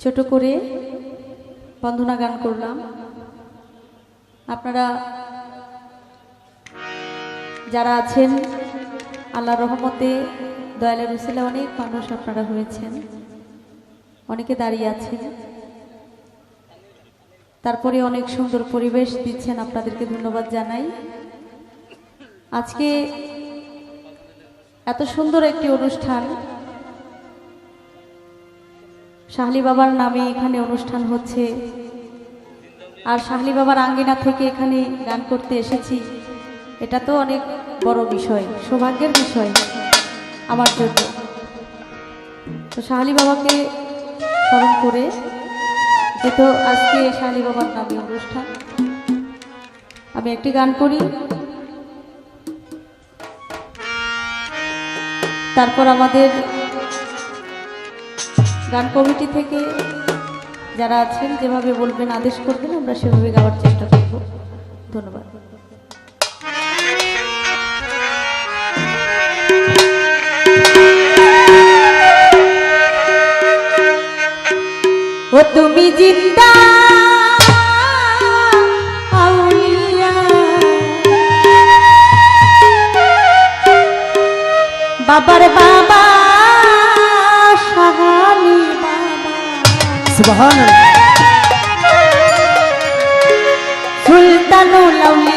ছোট করে বন্দনা গান করলাম। আপনারা যারা আছেন আল্লাহর রহমতে দয়ালের উসিলা অনেক মানুষ আপনারা হয়েছেন, অনেকে দাঁড়িয়ে আছেন, তারপরে অনেক সুন্দর পরিবেশ দিচ্ছেন, আপনাদেরকে ধন্যবাদ জানাই। আজকে এত সুন্দর একটি অনুষ্ঠান, শাহলি বাবার নামে এখানে অনুষ্ঠান হচ্ছে, আর শাহলি বাবার আঙ্গিনা থেকে এখানে গান করতে এসেছি, এটা তো অনেক বড় বিষয়, সৌভাগ্যের বিষয় আমার জন্য। তো শাহলি বাবাকে স্মরণ করে, যেহেতু আজকে শাহলি বাবার নামে অনুষ্ঠান, আমি একটি গান করি, তারপর আমাদের গান কমিটি থেকে যারা আছেন যেভাবে বলবেন, আদেশ করবেন, আমরা সেভাবে গাওয়ার চেষ্টা করব। ধন্যবাদ। ও তুমি জিন্দা আউলিয়া, বাবার বাবা শাহালি বাবা, সুবহানাল্লাহ, সুলতানুল আউলিয়া।